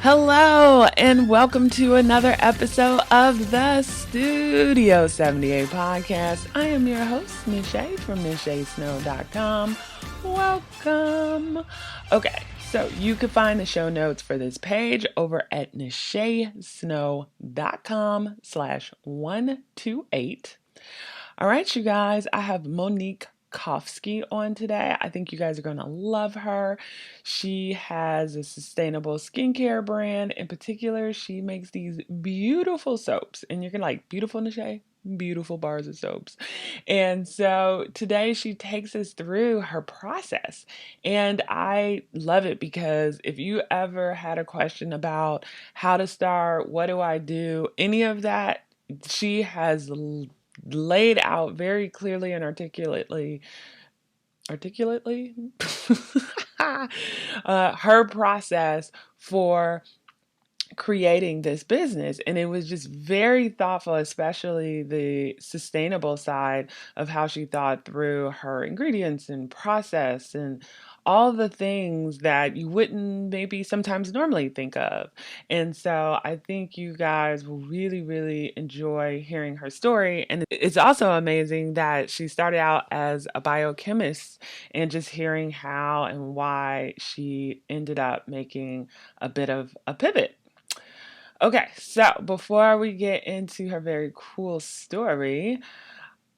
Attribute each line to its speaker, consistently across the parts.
Speaker 1: Hello, and welcome to another episode of the Studio 78 podcast. I am your host, Nache from NacheSnow.com. Welcome. Okay, so you can find the show notes for this page over at NacheSnow.com/128. All right, you guys, I have Monique Kofsky on today. I think you guys are going to love her. She has a sustainable skincare brand. In particular, she makes these beautiful soaps. And you're going to like, beautiful, Nache? Beautiful bars of soaps. And so today she takes us through her process. And I love it because if you ever had a question about how to start, what do I do, any of that, she has laid out very clearly and articulately her process for creating this business. And it was just very thoughtful, especially the sustainable side of how she thought through her ingredients and process and all the things that you wouldn't maybe sometimes normally think of. And so I think you guys will really, really enjoy hearing her story. And it's also amazing that she started out as a biochemist, and just hearing how and why she ended up making a bit of a pivot. Okay, so before we get into her very cool story,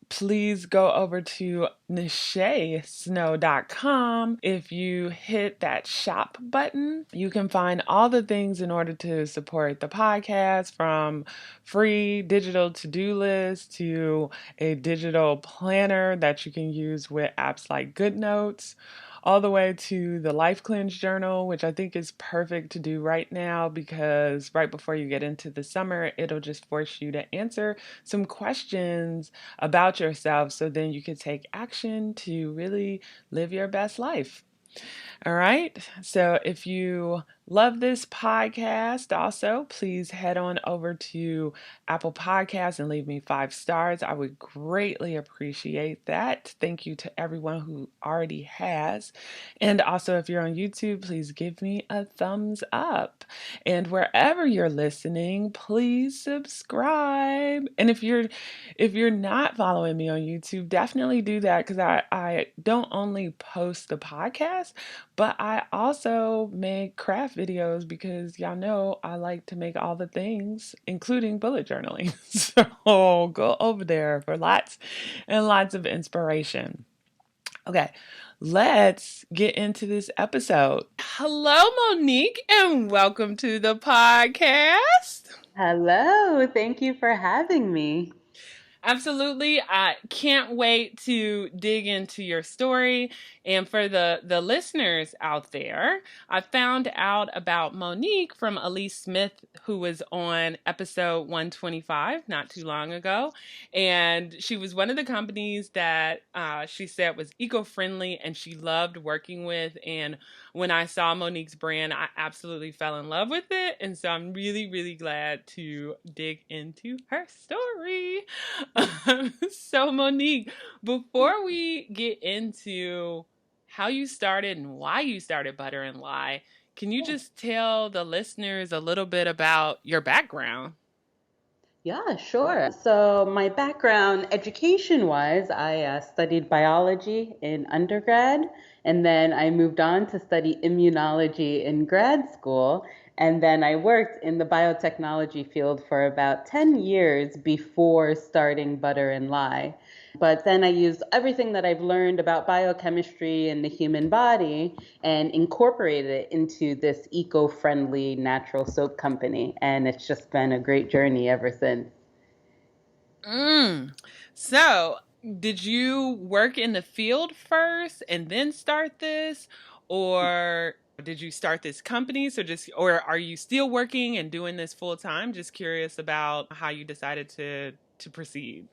Speaker 1: please go over to NacheSnow.com. If you hit that shop button, you can find all the things in order to support the podcast, from free digital to-do lists to a digital planner that you can use with apps like GoodNotes, all the way to the Life Cleanse Journal, which I think is perfect to do right now because right before you get into the summer, it'll just force you to answer some questions about yourself so then you can take action to really live your best life. All right. So if you love this podcast, also, please head on over to Apple Podcasts and leave me 5 stars. I would greatly appreciate that. Thank you to everyone who already has. And also, if you're on YouTube, please give me a thumbs up. And wherever you're listening, please subscribe. And if you're not following me on YouTube, definitely do that, because I don't only post the podcast, but I also make craft videos because y'all know I like to make all the things, including bullet journaling. So go over there for lots and lots of inspiration. Okay, let's get into this episode. Hello, Monique, and welcome to the podcast.
Speaker 2: Hello, thank you for having me.
Speaker 1: Absolutely. I can't wait to dig into your story. And for the listeners out there, I found out about Monique from Elise Smith, who was on episode 125 not too long ago. And she was one of the companies that she said was eco-friendly and she loved working with. And when I saw Monique's brand, I absolutely fell in love with it. And so I'm really, really glad to dig into her story. So, Monique, before we get into how you started and why you started Butter and Lie, can you just tell the listeners a little bit about your background?
Speaker 2: Yeah, sure. So, my background, education-wise, I studied biology in undergrad, and then I moved on to study immunology in grad school. And then I worked in the biotechnology field for about 10 years before starting Butter and Lie. But then I used everything that I've learned about biochemistry and the human body and incorporated it into this eco-friendly natural soap company. And it's just been a great journey ever since.
Speaker 1: Mm. So, did you work in the field first and then start this? Or did you start this company? Or are you still working and doing this full time? Just curious about how you decided to proceed.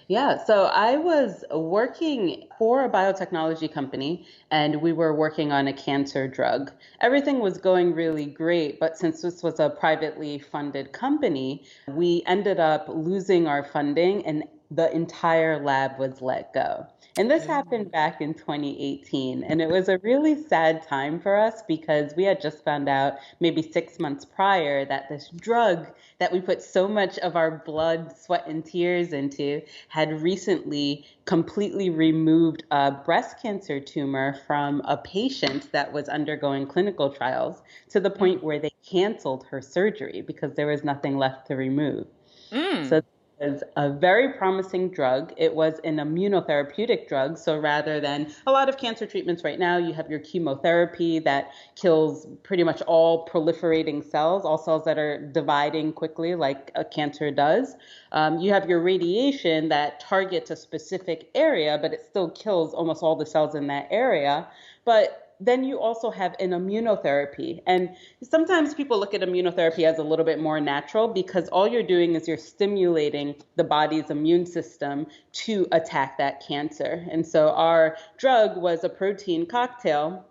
Speaker 2: Yeah, so I was working for a biotechnology company and we were working on a cancer drug. Everything was going really great, but since this was a privately funded company, we ended up losing our funding and the entire lab was let go. And this
Speaker 1: Ooh.
Speaker 2: happened back in 2018. And it was a really sad time for us because we had just found out maybe 6 months prior that this drug that we put so much of our blood, sweat, and tears into had recently completely removed a breast cancer tumor from a patient that was undergoing clinical trials to the
Speaker 1: Mm.
Speaker 2: point where they canceled her surgery because there was nothing left to remove. So
Speaker 1: Mm.
Speaker 2: it was a very promising drug. It was an immunotherapeutic drug. So rather than a lot of cancer treatments right now, you have your chemotherapy that kills pretty much all proliferating cells, all cells that are dividing quickly like a cancer does. You have your radiation that targets a specific area, but it still kills almost all the cells in that area. But then you also have an immunotherapy. And sometimes people look at immunotherapy as a little bit more natural because all you're doing is you're stimulating the body's immune system to attack that cancer. And so our drug was a protein cocktail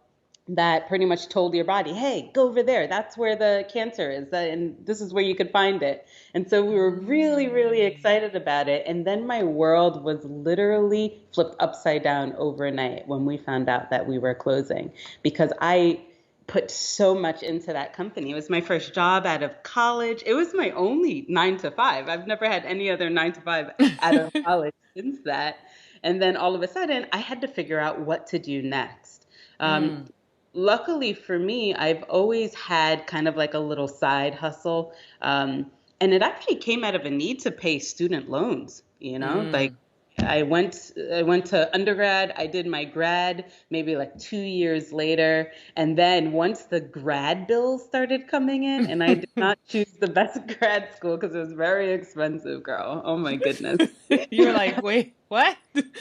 Speaker 2: that pretty much told your body, hey, go over there. That's where the cancer is. And this is where you could find it. And so we were really, really
Speaker 1: Mm.
Speaker 2: excited about it. And then my world was literally flipped upside down overnight when we found out that we were closing because I put so much into that company. It was my first job out of college. It was my only 9 to 5. I've never had any other 9 to 5 out of college since that. And then all of a sudden, I had to figure out what to do next. Um,
Speaker 1: Mm.
Speaker 2: Luckily for me, I've always had kind of like a little side hustle. And it actually came out of a need to pay student loans, like
Speaker 1: Mm.
Speaker 2: I went to undergrad, I did my grad maybe like 2 years later, and then once the grad bills started coming in, and I did not choose the best grad school because it was very expensive, girl. Oh my goodness.
Speaker 1: You were like, wait, what?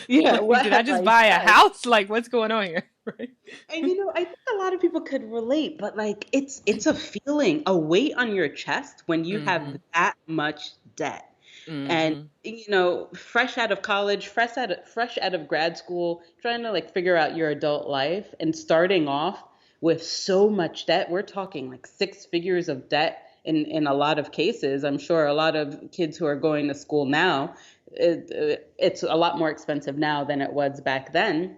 Speaker 2: Yeah,
Speaker 1: Like,
Speaker 2: what
Speaker 1: did I
Speaker 2: have
Speaker 1: just
Speaker 2: I
Speaker 1: buy a
Speaker 2: done?
Speaker 1: house? Like, what's going on here? Right?
Speaker 2: And I think a lot of people could relate, but like it's a feeling, a weight on your chest when you have
Speaker 1: Mm-hmm.
Speaker 2: that much debt. And
Speaker 1: Mm-hmm.
Speaker 2: fresh out of college, fresh out of grad school, trying to like figure out your adult life and starting off with so much debt. We're talking like 6 figures of debt in a lot of cases. I'm sure a lot of kids who are going to school now, it's a lot more expensive now than it was back then,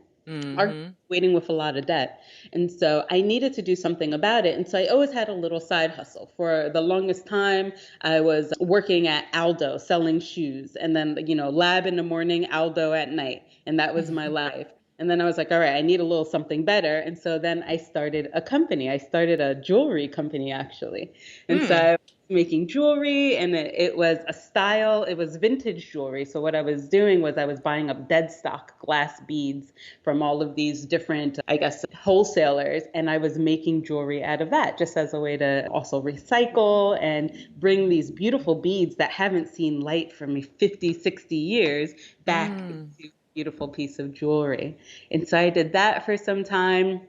Speaker 2: are
Speaker 1: Mm-hmm.
Speaker 2: waiting with a lot of debt. And so I needed to do something about it. And so I always had a little side hustle. For the longest time, I was working at Aldo selling shoes and then, lab in the morning, Aldo at night. And that was my life. And then I was like, all right, I need a little something better. And so then I started a company. I started a jewelry company, actually. And so
Speaker 1: Mm.
Speaker 2: I was making jewelry, and it was a style, it was vintage jewelry. So what I was doing was I was buying up dead stock glass beads from all of these different, I guess, wholesalers. And I was making jewelry out of that just as a way to also recycle and bring these beautiful beads that haven't seen light for me 50, 60 years back
Speaker 1: Mm.
Speaker 2: into a beautiful piece of jewelry. And so I did that for some time.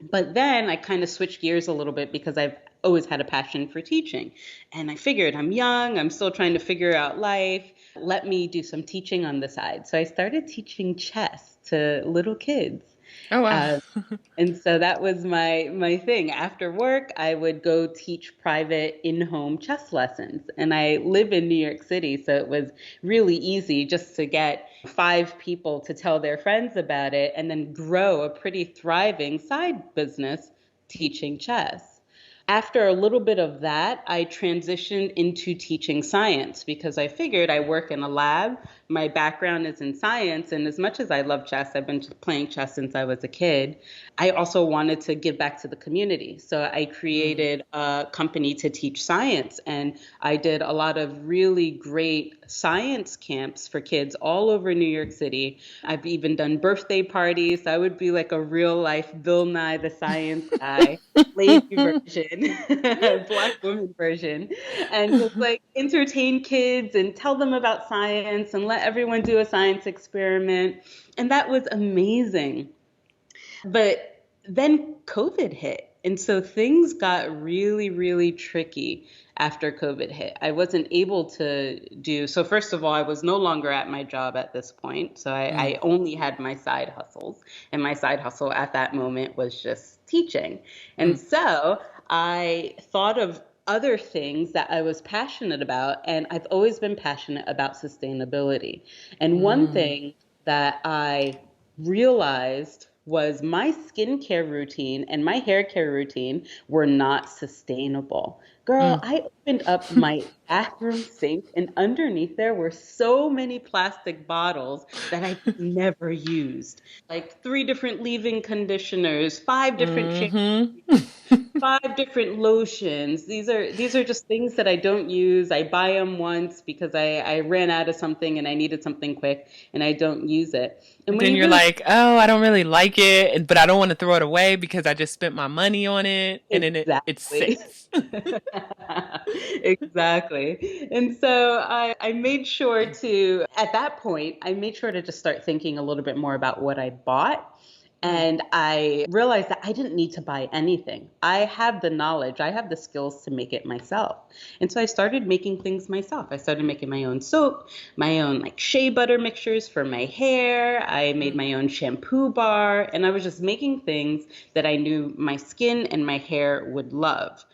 Speaker 2: But then I kind of switched gears a little bit because I've always had a passion for teaching. And I figured I'm young, I'm still trying to figure out life. Let me do some teaching on the side. So I started teaching chess to little kids.
Speaker 1: Oh wow.
Speaker 2: Uh, and so that was my thing. After work, I would go teach private in-home chess lessons. And I live in New York City, so it was really easy just to get 5 people to tell their friends about it and then grow a pretty thriving side business teaching chess. After a little bit of that, I transitioned into teaching science because I figured I work in a lab. My background is in science, and as much as I love chess, I've been playing chess since I was a kid. I also wanted to give back to the community. So I
Speaker 1: Mm.
Speaker 2: created a company to teach science, and I did a lot of really great science camps for kids all over New York City. I've even done birthday parties. I would be like a real life Bill Nye the Science Guy, lady version, black woman version, and just like entertain kids and tell them about science and let everyone do a science experiment. And that was amazing. But then COVID hit. And so things got really, really tricky after COVID hit. I wasn't able to do so. First of all, I was no longer at my job at this point. So I
Speaker 1: Mm.
Speaker 2: only had my side hustles. And my side hustle at that moment was just teaching. And
Speaker 1: Mm.
Speaker 2: so I thought of other things that I was passionate about, and I've always been passionate about sustainability. And one
Speaker 1: Mm,
Speaker 2: thing that I realized was my skincare routine and my hair care routine were not sustainable. Girl,
Speaker 1: mm.
Speaker 2: I opened up my bathroom sink, and underneath there were so many plastic bottles that I never used. Like three different leave-in conditioners, five different shampoos,
Speaker 1: Mm-hmm.
Speaker 2: five different lotions. These are just things that I don't use. I buy them once because I ran out of something and I needed something quick and I don't use it. And when
Speaker 1: Then
Speaker 2: you
Speaker 1: you're
Speaker 2: really
Speaker 1: like, oh, I don't really like it, but I don't want to throw it away because I just spent my money on it, and then it
Speaker 2: exactly.
Speaker 1: sits.
Speaker 2: Exactly. And so I made sure to, at that point, I made sure to just start thinking a little bit more about what I bought.
Speaker 1: Mm,
Speaker 2: And I realized that I didn't need to buy anything. I have the knowledge, I have the skills to make it myself. And so I started making things myself. I started making my own soap, my own like shea butter mixtures for my hair. I made
Speaker 1: mm.
Speaker 2: my own shampoo bar, and I was just making things that I knew my skin and my hair would love.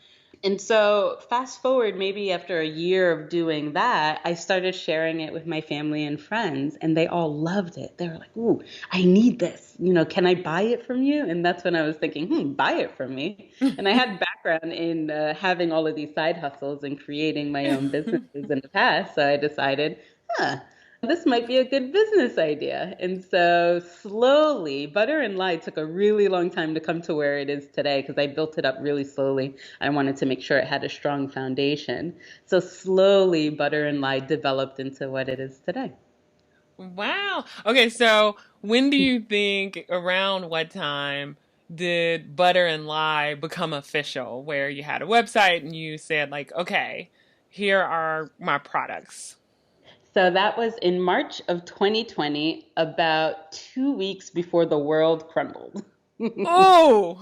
Speaker 2: And so, fast forward, maybe after a year of doing that, I started sharing it with my family and friends, and they all loved it. They were like, "Ooh, I need this. Can I buy it from you?" And that's when I was thinking, buy it from me. And I had background in having all of these side hustles and creating my own businesses in the past. So I decided, huh, this might be a good business idea. And so slowly, Butter and Lye took a really long time to come to where it is today because I built it up really slowly. I wanted to make sure it had a strong foundation. So slowly, Butter and Lye developed into what it is today.
Speaker 1: Wow. Okay, so when do you think, around what time did Butter and Lye become official, where you had a website and you said, like, okay, here are my products?
Speaker 2: So that was in March of 2020, about 2 weeks before the world crumbled.
Speaker 1: Oh,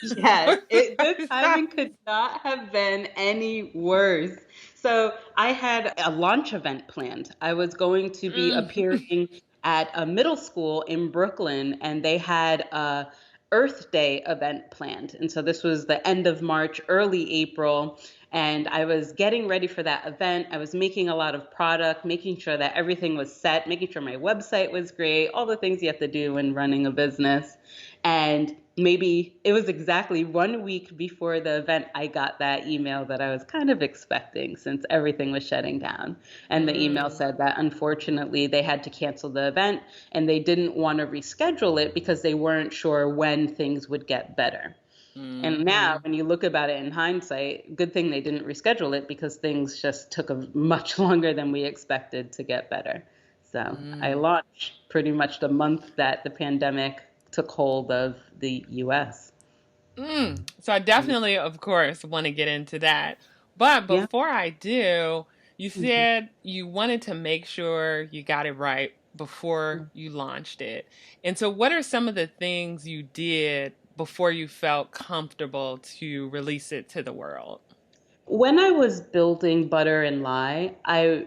Speaker 2: Yes, the
Speaker 1: stop.
Speaker 2: timing could not have been any worse. So I had a launch event planned. I was going to be
Speaker 1: Mm,
Speaker 2: appearing at a middle school in Brooklyn, and they had a Earth Day event planned. And so this was the end of March, early April. And I was getting ready for that event. I was making a lot of product, making sure that everything was set, making sure my website was great, all the things you have to do when running a business. And maybe it was exactly 1 week before the event, I got that email that I was kind of expecting since everything was shutting down. And the email
Speaker 1: mm,
Speaker 2: said that unfortunately they had to cancel the event and they didn't want to reschedule it because they weren't sure when things would get better. And now,
Speaker 1: mm-hmm,
Speaker 2: when you look about it in hindsight, good thing they didn't reschedule it because things just took a much longer than we expected to get better. So I
Speaker 1: mm.
Speaker 2: launched pretty much the month that the pandemic took hold of the US.
Speaker 1: So I definitely, of course, want to get into that. But
Speaker 2: Yeah.
Speaker 1: before I do, you
Speaker 2: Mhm.
Speaker 1: said you wanted to make sure you got it right before you launched it. And so, what are some of the things you did before you felt comfortable to release it to the world?
Speaker 2: When I was building Butter and Lye, I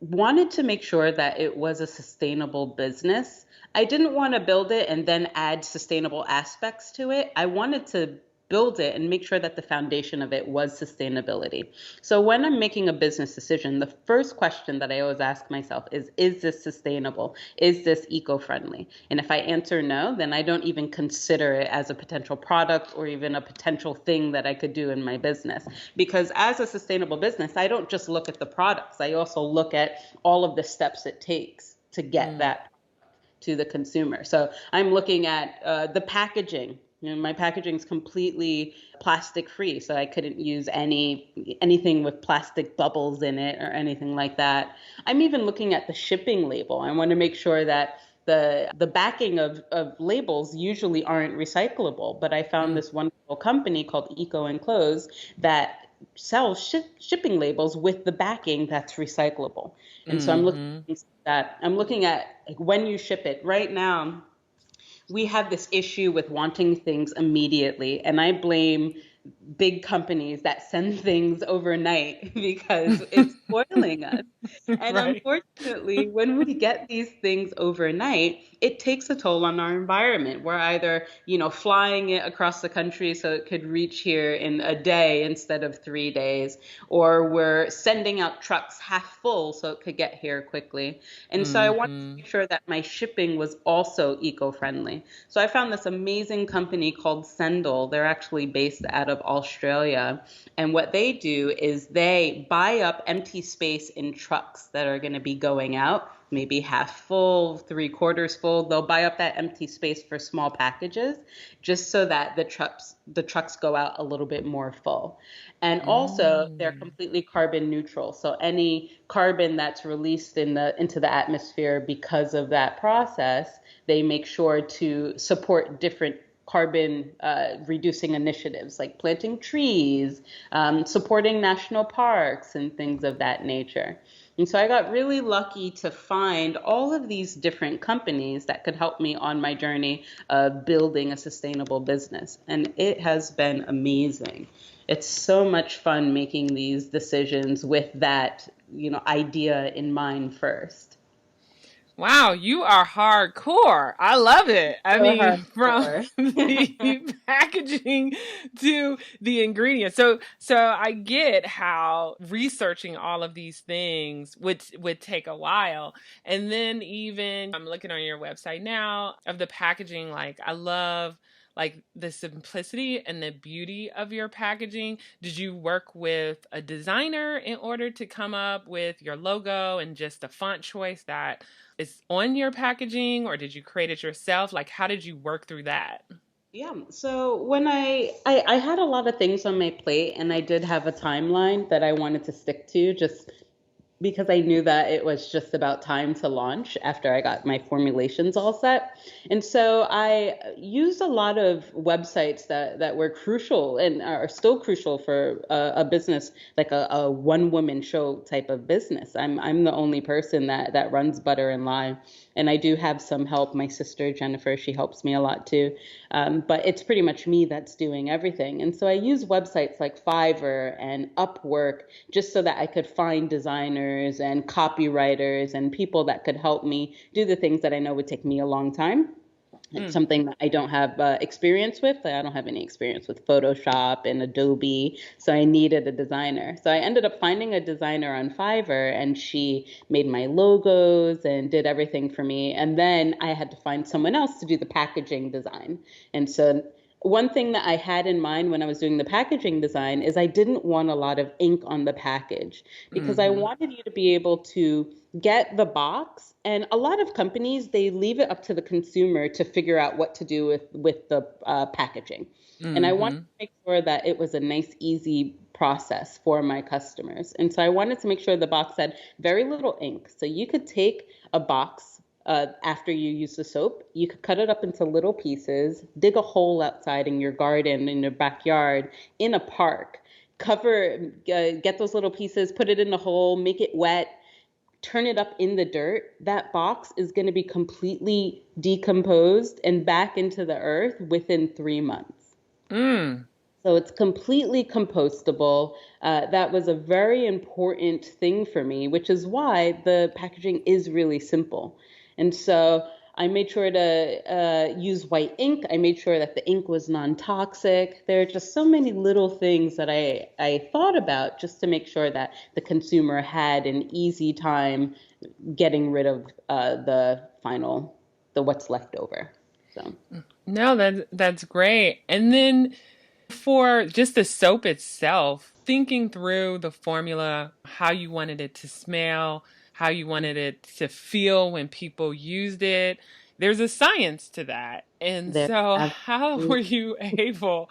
Speaker 2: wanted to make sure that it was a sustainable business. I didn't want to build it and then add sustainable aspects to it. I wanted to build it and make sure that the foundation of it was sustainability. So when I'm making a business decision, the first question that I always ask myself is this sustainable? Is this eco-friendly? And if I answer no, then I don't even consider it as a potential product or even a potential thing that I could do in my business. Because as a sustainable business, I don't just look at the products. I also look at all of the steps it takes to get
Speaker 1: Mm,
Speaker 2: that to the consumer. So I'm looking at the packaging. My packaging is completely plastic free, so I couldn't use anything with plastic bubbles in it or anything like that. I'm even looking at the shipping label. I want to make sure that the backing of labels usually aren't recyclable, but I found
Speaker 1: mm,
Speaker 2: this wonderful company called Eco Enclose that sells shipping labels with the backing that's recyclable. And so I'm looking
Speaker 1: mm-hmm,
Speaker 2: at that. I'm looking at like when you ship it. Right now, we have this issue with wanting things immediately, and I blame big companies that send things overnight because it's spoiling us. And
Speaker 1: Right.
Speaker 2: unfortunately, when we get these things overnight, it takes a toll on our environment. We're either, flying it across the country so it could reach here in a day instead of 3 days, or we're sending out trucks half full so it could get here quickly. And so I wanted to
Speaker 1: Hmm.
Speaker 2: make sure that my shipping was also eco-friendly. So I found this amazing company called Sendle. They're actually based out of Australia. And what they do is they buy up empty space in trucks that are going to be going out, maybe half full, three-quarters full. They'll buy up that empty space for small packages just so that the trucks go out a little bit more full. And also, they're
Speaker 1: Mm.
Speaker 2: completely carbon neutral. So any carbon that's released into the atmosphere because of that process, they make sure to support different carbon reducing initiatives like planting trees, supporting national parks, and things of that nature. And so I got really lucky to find all of these different companies that could help me on my journey of building a sustainable business. And it has been amazing. It's so much fun making these decisions with that, idea in mind first.
Speaker 1: Wow, you are hardcore. I love it. I
Speaker 2: So
Speaker 1: mean, from
Speaker 2: hardcore.
Speaker 1: the packaging to the ingredients. So I get how researching all of these things would take a while. And then even I'm looking on your website now of the packaging, like I love like the simplicity and the beauty of your packaging. Did you work with a designer in order to come up with your logo and just the font choice that is on your packaging, or did you create it yourself? Like, how did you work through that?
Speaker 2: Yeah, so when I had a lot of things on my plate and I did have a timeline that I wanted to stick to just because I knew that it was just about time to launch after I got my formulations all set. And so I used a lot of websites that were crucial and are still crucial for a business like a one woman show type of business. I'm the only person that runs Butter and Lye. And I do have some help. My sister, Jennifer, she helps me a lot too. But it's pretty much me that's doing everything. And so I use websites like Fiverr and Upwork just so that I could find designers and copywriters and people that could help me do the things that I know would take me a long time. It's
Speaker 1: Mm.
Speaker 2: something that I don't have experience with. I don't have any experience with Photoshop and Adobe, so I needed a designer. So I ended up finding a designer on Fiverr, and she made my logos and did everything for me. And then I had to find someone else to do the packaging design. And so one thing that I had in mind when I was doing the packaging design is I didn't want a lot of ink on the package because I
Speaker 1: Mm-hmm.
Speaker 2: wanted you to be able to get the box, and a lot of companies they leave it up to the consumer to figure out what to do with the packaging. And I wanted
Speaker 1: Mm-hmm.
Speaker 2: to make sure that it was a nice easy process for my customers, and so I wanted to make sure the box had very little ink, so you could take a box after you use the soap, you could cut it up into little pieces, dig a hole outside in your garden, in your backyard, in a park, get those little pieces, put it in the hole, make it wet, turn it up in the dirt. That box is going to be completely decomposed and back into the earth within 3 months.
Speaker 1: Mm.
Speaker 2: So it's completely compostable. That was a very important thing for me, which is why the packaging is really simple. And so I made sure to use white ink. I made sure that the ink was non-toxic. There are just so many little things that I thought about just to make sure that the consumer had an easy time getting rid of the what's left over. So.
Speaker 1: No, that's great. And then for just the soap itself, thinking through the formula, how you wanted it to smell, how you wanted it to feel when people used it, there's a science to that. And
Speaker 2: There,
Speaker 1: so, how
Speaker 2: absolutely.
Speaker 1: were you able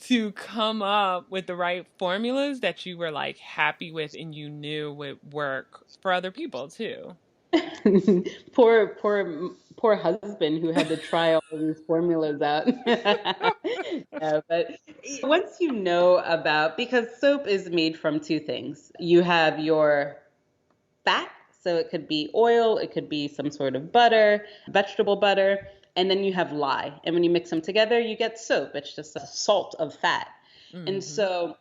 Speaker 1: to come up with the right formulas that you were like happy with and you knew would work for other people too?
Speaker 2: Poor husband who had to try all of these formulas out. Yeah, but once you know about, because soap is made from two things. You have your fat, so it could be oil, it could be some sort of butter, vegetable butter, and then you have lye. And when you mix them together, you get soap. It's just a salt of fat. And
Speaker 1: Mm-hmm.
Speaker 2: so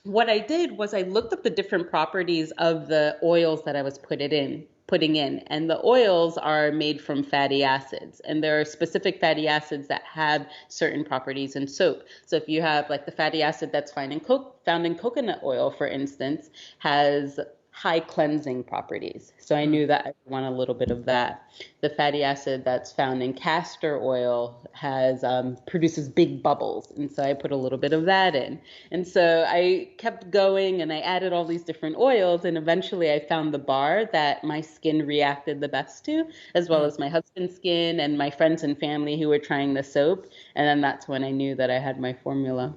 Speaker 2: what I did was I looked up the different properties of the oils that I was putting in, and the oils are made from fatty acids, and there are specific fatty acids that have certain properties in soap. So if you have like the fatty acid that's found in coconut oil, for instance, has high cleansing properties. So I
Speaker 1: Mm.
Speaker 2: knew that I want a little bit of that. The fatty acid that's found in castor oil has produces big bubbles, and so I put a little bit of that in. And so I kept going and I added all these different oils, and eventually I found the bar that my skin reacted the best to, as well
Speaker 1: Mm.
Speaker 2: as my husband's skin and my friends and family who were trying the soap. And then that's when I knew that I had my formula.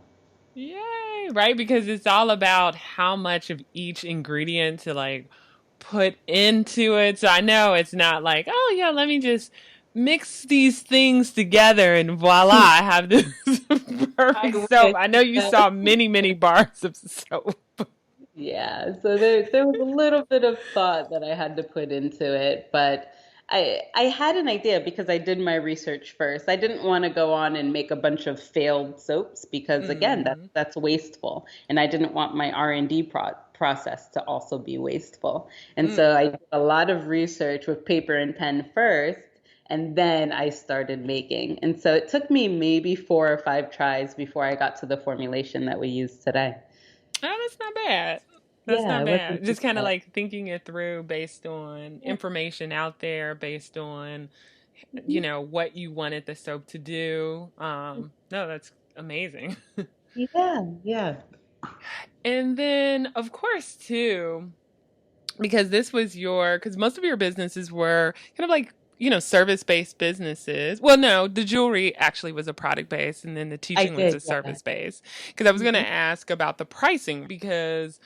Speaker 1: Yay, right? Because it's all about how much of each ingredient to like put into it. So I know it's not like, oh yeah, let me just mix these things together and voila, I have this
Speaker 2: I
Speaker 1: perfect soap.
Speaker 2: wish.
Speaker 1: I know you saw many, many bars of soap.
Speaker 2: Yeah, so there was a little bit of thought that I had to put into it, but I had an idea because I did my research first. I didn't want to go on and make a bunch of failed soaps because again,
Speaker 1: Mm,
Speaker 2: that's wasteful, and I didn't want my R&D process to also be wasteful. And
Speaker 1: mm.
Speaker 2: so I did a lot of research with paper and pen first, and then I started making. And so it took me maybe 4 or 5 tries before I got to the formulation that we use today.
Speaker 1: Oh, that's not bad. That's
Speaker 2: Yeah,
Speaker 1: not
Speaker 2: it wasn't
Speaker 1: bad.
Speaker 2: too
Speaker 1: Just kind of
Speaker 2: bad.
Speaker 1: like thinking it through based on
Speaker 2: Yeah.
Speaker 1: information out there, based on,
Speaker 2: Mhm.
Speaker 1: what you wanted the soap to do. No, that's amazing.
Speaker 2: Yeah, yeah.
Speaker 1: And then, of course, too, because this was because most of your businesses were kind of like, service based businesses. Well, no, the jewelry actually was a product based, and then the
Speaker 2: I
Speaker 1: teaching was
Speaker 2: did,
Speaker 1: a
Speaker 2: yeah.
Speaker 1: service based. Because I was going to
Speaker 2: Hmm.
Speaker 1: ask about the pricing, because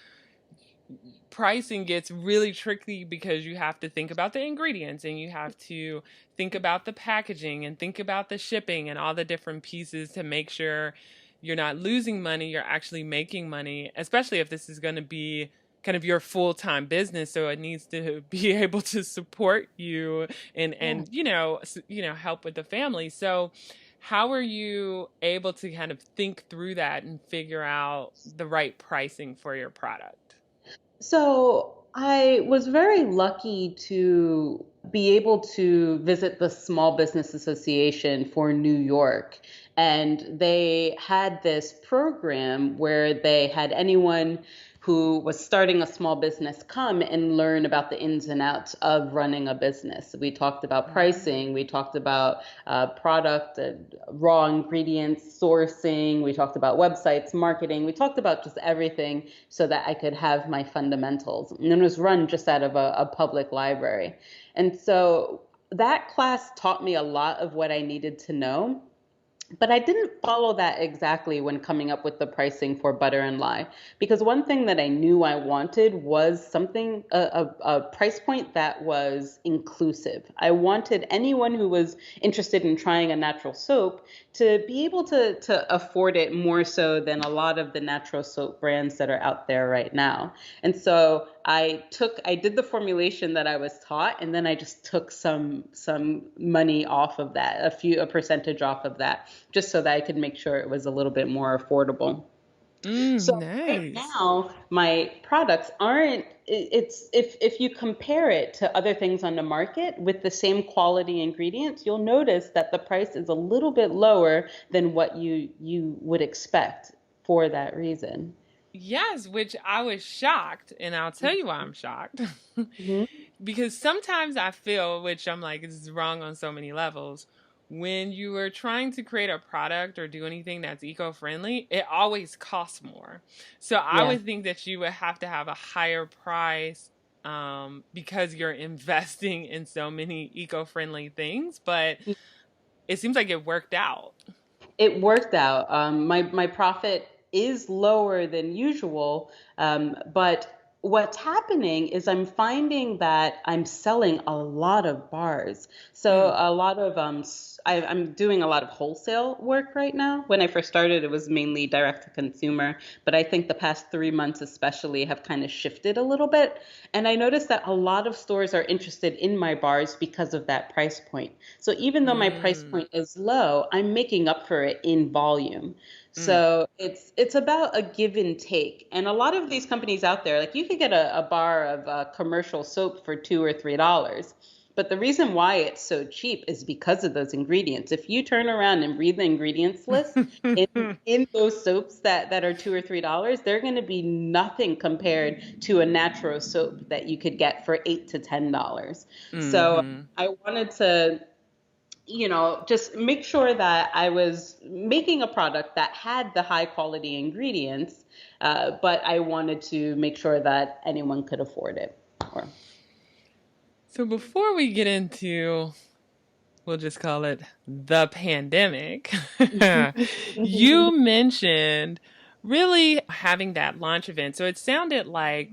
Speaker 1: pricing gets really tricky because you have to think about the ingredients and you have to think about the packaging and think about the shipping and all the different pieces to make sure you're not losing money, you're actually making money, especially if this is going to be kind of your full-time business, so it needs to be able to support you and
Speaker 2: Yeah.
Speaker 1: help with the family. So how are you able to kind of think through that and figure out the right pricing for your product?
Speaker 2: So I was very lucky to be able to visit the Small Business Association for New York. And they had this program where they had anyone who was starting a small business come and learn about the ins and outs of running a business. We talked about
Speaker 1: Mm.
Speaker 2: pricing, we talked about product, raw ingredients, sourcing, we talked about websites, marketing, we talked about just everything so that I could have my fundamentals. And it was run just out of a public library. And so that class taught me a lot of what I needed to know, but I didn't follow that exactly when coming up with the pricing for Butter and Lye, because one thing that I knew I wanted was something a price point that was inclusive. I wanted anyone who was interested in trying a natural soap to be able to afford it more so than a lot of the natural soap brands that are out there right now. And so I did the formulation that I was taught, and then I just took some money off of that, a percentage off of that, just so that I could make sure it was a little bit more affordable.
Speaker 1: Mm,
Speaker 2: So right
Speaker 1: nice.
Speaker 2: now, my products aren't, it's if you compare it to other things on the market with the same quality ingredients, you'll notice that the price is a little bit lower than what you would expect for that reason.
Speaker 1: Yes, which I was shocked, and I'll tell you why I'm shocked.
Speaker 2: Mhm.
Speaker 1: Because sometimes I feel, which I'm like, this is wrong on so many levels, when you are trying to create a product or do anything that's eco friendly, it always costs more. So I
Speaker 2: Yeah.
Speaker 1: would think that you would have to have a higher price, because you're investing in so many eco friendly things, but it seems like it worked out.
Speaker 2: It worked out. My profit is lower than usual, but what's happening is I'm finding that I'm selling a lot of bars. So
Speaker 1: Mm.
Speaker 2: a lot of I'm doing a lot of wholesale work right now. When I first started, it was mainly direct to consumer, but I think the past 3 months especially have kind of shifted a little bit. And I noticed that a lot of stores are interested in my bars because of that price point. So even though my price
Speaker 1: Mm.
Speaker 2: point is low, I'm making up for it in volume.
Speaker 1: Mm.
Speaker 2: So it's about a give and take. And a lot of these companies out there, like you could get a bar of commercial soap for $2 or $3. But the reason why it's so cheap is because of those ingredients. If you turn around and read the ingredients list in those soaps that are $2 or $3, they're going to be nothing compared to a natural soap that you could get for $8 to $10. So
Speaker 1: Mm-hmm.
Speaker 2: I wanted to just make sure that I was making a product that had the high quality ingredients, but I wanted to make sure that anyone could afford it. Or
Speaker 1: So before we get into, we'll just call it the pandemic, you mentioned really having that launch event. So it sounded like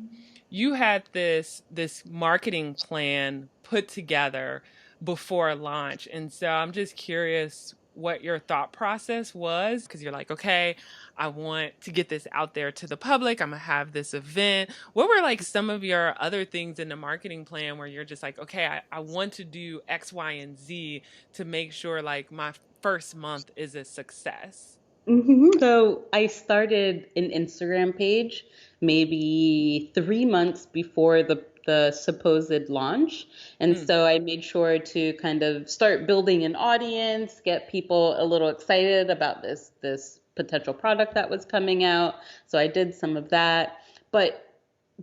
Speaker 1: you had this marketing plan put together before launch. And so I'm just curious what your thought process was, because you're like, okay, I want to get this out there to the public. I'm gonna have this event. What were like some of your other things in the marketing plan where you're just like, okay, I want to do X, Y, and Z to make sure like my first month is a success?
Speaker 2: So I started an Instagram page maybe 3 months before the supposed launch. And
Speaker 1: Mm,
Speaker 2: so I made sure to kind of start building an audience, get people a little excited about this potential product that was coming out. So I did some of that. But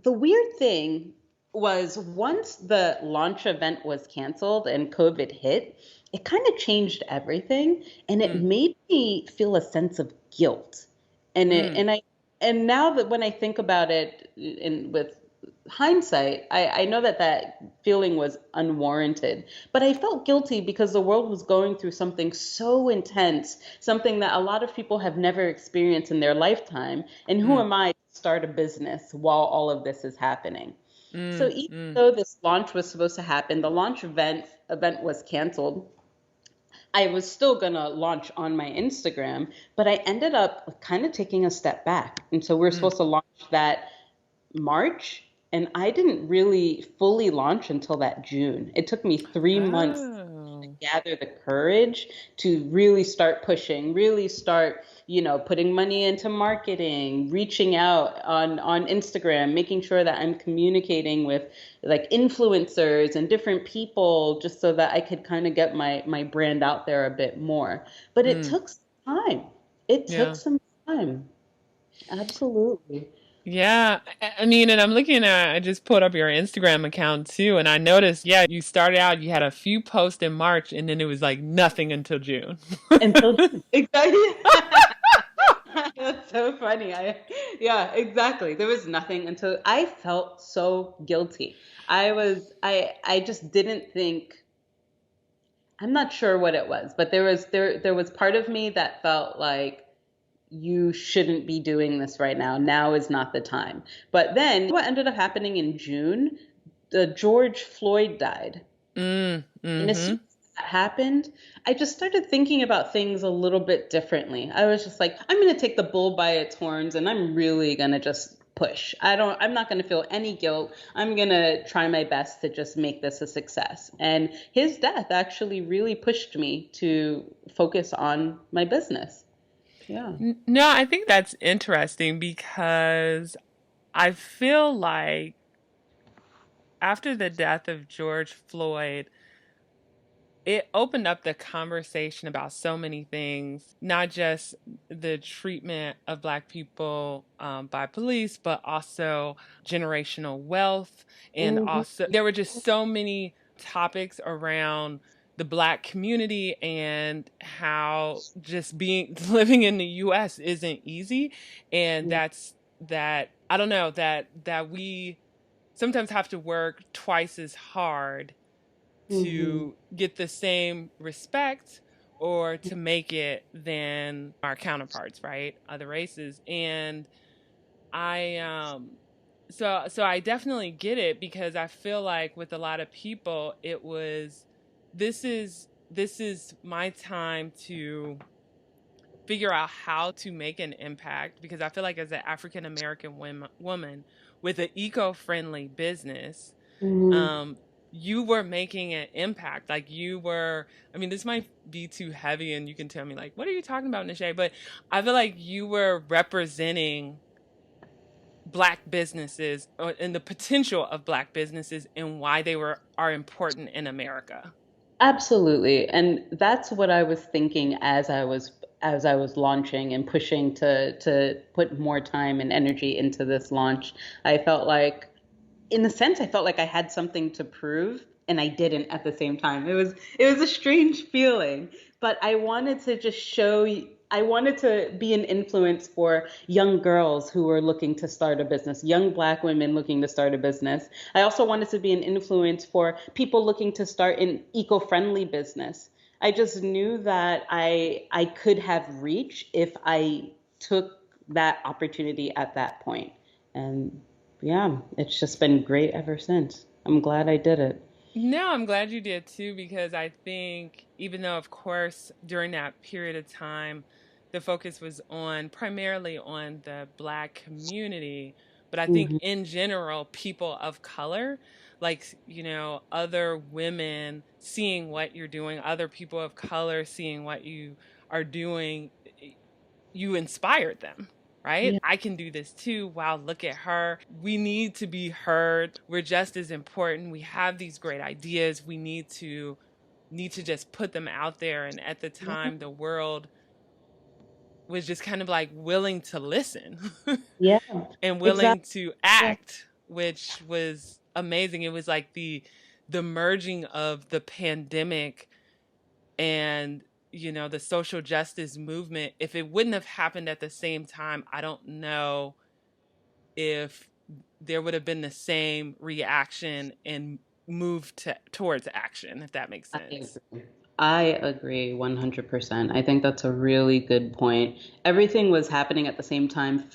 Speaker 2: the weird thing was once the launch event was canceled and COVID hit, it kind of changed everything and it
Speaker 1: mm,
Speaker 2: made me feel a sense of guilt.
Speaker 1: mm,
Speaker 2: And now that when I think about it in with hindsight, I know that feeling was unwarranted, but I felt guilty because the world was going through something so intense, something that a lot of people have never experienced in their lifetime. And who
Speaker 1: mm,
Speaker 2: am I to start a business while all of this is happening? So
Speaker 1: mm,
Speaker 2: even
Speaker 1: mm,
Speaker 2: though this launch was supposed to happen, the launch event was canceled. I was still gonna launch on my Instagram, but I ended up kind of taking a step back. And so we're
Speaker 1: mm.
Speaker 2: supposed to launch that March, and I didn't really fully launch until that June. It took me 3 months to
Speaker 1: Oh.
Speaker 2: gather the courage to really start pushing, really start, putting money into marketing, reaching out on Instagram, making sure that I'm communicating with like influencers and different people just so that I could kind of get my brand out there a bit more. But it
Speaker 1: Mm.
Speaker 2: took some time. It took
Speaker 1: Yeah.
Speaker 2: some time. Absolutely.
Speaker 1: Yeah, I mean, and I'm looking at, I just pulled up your Instagram account too, and I noticed, yeah, you started out, you had a few posts in March, and then it was like nothing until June.
Speaker 2: Until exactly. That's so funny. Yeah, exactly. There was nothing until I felt so guilty. I just didn't think. I'm not sure what it was, but there was part of me that felt like you shouldn't be doing this right now. Now is not the time. But then what ended up happening in June, the George Floyd died.
Speaker 1: Mm,
Speaker 2: And as soon
Speaker 1: mm-hmm,
Speaker 2: as that happened, I just started thinking about things a little bit differently. I was just like, I'm going to take the bull by its horns and I'm really going to just push. I'm not going to feel any guilt. I'm going to try my best to just make this a success. And his death actually really pushed me to focus on my business. Yeah.
Speaker 1: No, I think that's interesting because I feel like after the death of George Floyd, it opened up the conversation about so many things, not just the treatment of Black people by police, but also generational wealth. And
Speaker 2: Hmm.
Speaker 1: also, there were just so many topics around the Black community and how just being living in the US isn't easy. And that, I don't know, that we sometimes have to work twice as hard
Speaker 2: Hmm.
Speaker 1: to get the same respect or to make it than our counterparts, right? Other races. And I so I definitely get it because I feel like with a lot of people it was this is my time to figure out how to make an impact because I feel like as an African American woman with an eco-friendly business,
Speaker 2: Hmm.
Speaker 1: um, you were making an impact. Like you were, I mean, this might be too heavy and you can tell me like, what are you talking about, Nache? But I feel like you were representing black businesses and the potential of black businesses and why they are important in America.
Speaker 2: Absolutely. And that's what I was thinking as I was launching and pushing to put more time and energy into this launch. I felt like in a sense I felt like I had something to prove and I didn't at the same time. It was a strange feeling, but I wanted to be an influence for young girls who were looking to start a business, young black women looking to start a business. I also wanted to be an influence for people looking to start an eco-friendly business. I just knew that I could have reach if I took that opportunity at that point. And yeah, it's just been great ever since. I'm glad I did it.
Speaker 1: No, I'm glad you did too, because I think even though, of course, during that period of time, the focus was on primarily on the black community, but I think
Speaker 2: Hmm.
Speaker 1: in general, people of color, like, other women seeing what you're doing, other people of color seeing what you are doing, you inspired them, right?
Speaker 2: Yeah,
Speaker 1: I can do this too. Wow, look at her. We need to be heard. We're just as important. We have these great ideas. We need to just put them out there. And at the
Speaker 2: yeah,
Speaker 1: time, the world was just kind of like willing to listen
Speaker 2: yeah,
Speaker 1: and willing
Speaker 2: exactly.
Speaker 1: to
Speaker 2: Yeah,
Speaker 1: act, which was amazing. It was like the merging of the pandemic and the social justice movement. If it wouldn't have happened at the same time, I don't know if there would have been the same reaction and move towards action, if that makes
Speaker 2: I
Speaker 1: sense.
Speaker 2: agree. I agree 100%. I think that's a really good point. Everything was happening at the same time.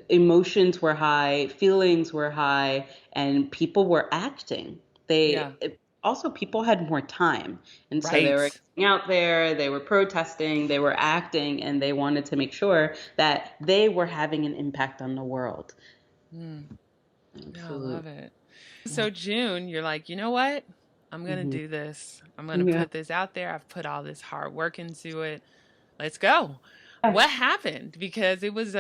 Speaker 2: Emotions were high, feelings were high, and people were acting.
Speaker 1: Yeah,
Speaker 2: Also, people had more time. And so they were
Speaker 1: right.
Speaker 2: getting out there, they were protesting, they were acting, and they wanted to make sure that they were having an impact on the world.
Speaker 1: Mm, yeah, I
Speaker 2: Absolutely.
Speaker 1: love it. So June, you're like, you know what? I'm gonna
Speaker 2: Hmm.
Speaker 1: do this. I'm gonna
Speaker 2: Yeah.
Speaker 1: put this out there. I've put all this hard work into it. Let's go. What happened? Because it was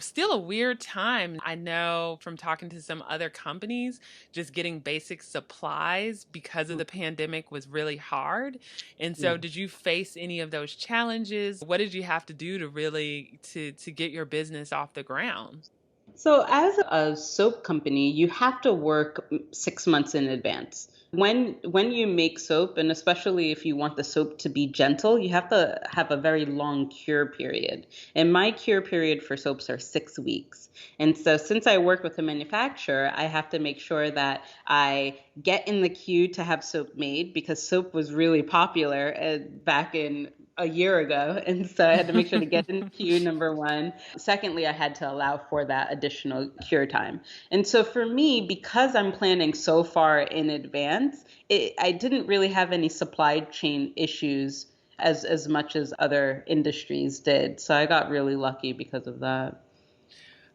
Speaker 1: still a weird time. I know from talking to some other companies, just getting basic supplies because of the pandemic was really hard. And
Speaker 2: Yeah.
Speaker 1: so did you face any of those challenges? What did you have to do to really to get your business off the ground?
Speaker 2: So, as a soap company, you have to work 6 months in advance. When you make soap, and especially if you want the soap to be gentle, you have to have a very long cure period. And my cure period for soaps are 6 weeks. And so, since I work with a manufacturer, I have to make sure that I get in the queue to have soap made because soap was really popular back in a year ago. And so I had to make sure to get in the queue, number one. Secondly, I had to allow for that additional cure time. And so for me, because I'm planning so far in advance, I didn't really have any supply chain issues as much as other industries did. So I got really lucky because of that.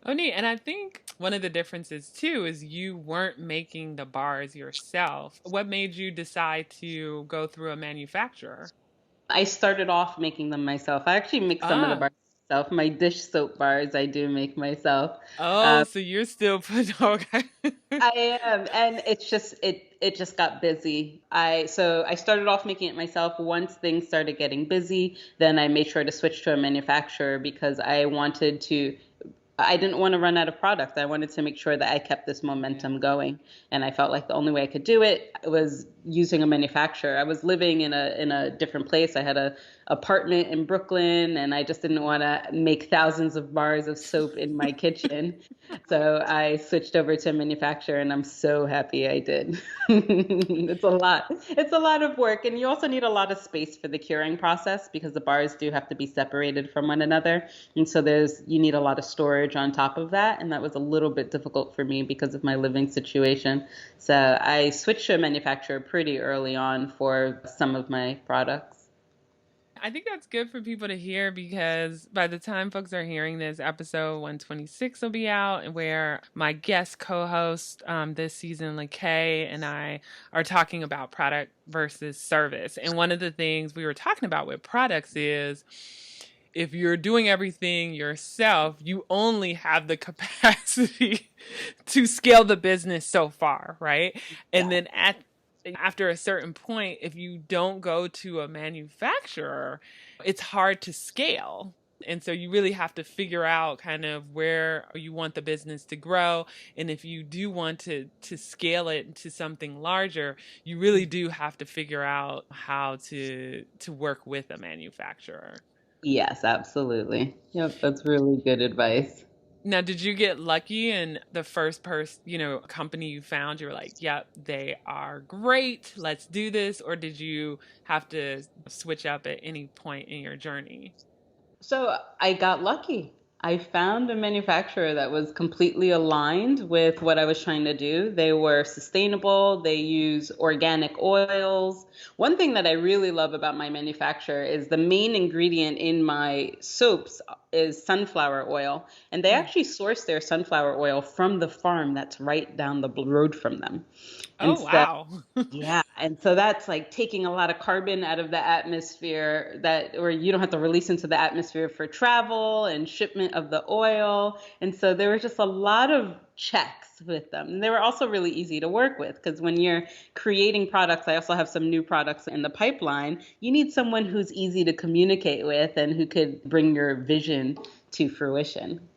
Speaker 1: Oh, neat. And I think one of the differences too is you weren't making the bars yourself. What made you decide to go through a manufacturer?
Speaker 2: I started off making them myself. I actually make some of the
Speaker 1: Ah,
Speaker 2: bars myself. My dish soap bars I do make myself.
Speaker 1: oh, so you're still put okay.
Speaker 2: I am, and it just got busy. I started off making it myself. Once things started getting busy, then I made sure to switch to a manufacturer because I didn't want to run out of product. I wanted to make sure that I kept this
Speaker 1: Yeah.
Speaker 2: momentum going. And I felt like the only way I could do it was using a manufacturer. I was living in a different place. I had a apartment in Brooklyn and I just didn't want to make thousands of bars of soap in my kitchen. So I switched over to a manufacturer and I'm so happy I did. It's a lot. It's a lot of work. And you also need a lot of space for the curing process because the bars do have to be separated from one another. And so you need a lot of storage on top of that. And that was a little bit difficult for me because of my living situation. So I switched to a manufacturer pretty early on for some of my products.
Speaker 1: I think that's good for people to hear because by the time folks are hearing this, episode 126 will be out, and where my guest co-host this season, Nache, and I are talking about product versus service. And one of the things we were talking about with products is if you're doing everything yourself, you only have the capacity to scale the business so far, right? And
Speaker 2: Yeah.
Speaker 1: then after a certain point, if you don't go to a manufacturer, it's hard to scale. And so you really have to figure out kind of where you want the business to grow. And if you do want to scale it to something larger, you really do have to figure out how to work with a manufacturer.
Speaker 2: Yes, absolutely. Yep, that's really good advice.
Speaker 1: Now, did you get lucky and the first person, company you found, you were like, yep, they are great. Let's do this. Or did you have to switch up at any point in your journey?
Speaker 2: So I got lucky. I found a manufacturer that was completely aligned with what I was trying to do. They were sustainable, they use organic oils. One thing that I really love about my manufacturer is the main ingredient in my soaps is sunflower oil. And they
Speaker 1: Mm.
Speaker 2: actually source their sunflower oil from the farm that's right down the road from them. And
Speaker 1: Oh,
Speaker 2: so
Speaker 1: wow.
Speaker 2: yeah, and so that's like taking a lot of carbon out of the atmosphere that, or you don't have to release into the atmosphere for travel and shipment of the oil. And so there was just a lot of checks with them. And they were also really easy to work with because when you're creating products, I also have some new products in the pipeline. You need someone who's easy to communicate with and who could bring your vision to fruition.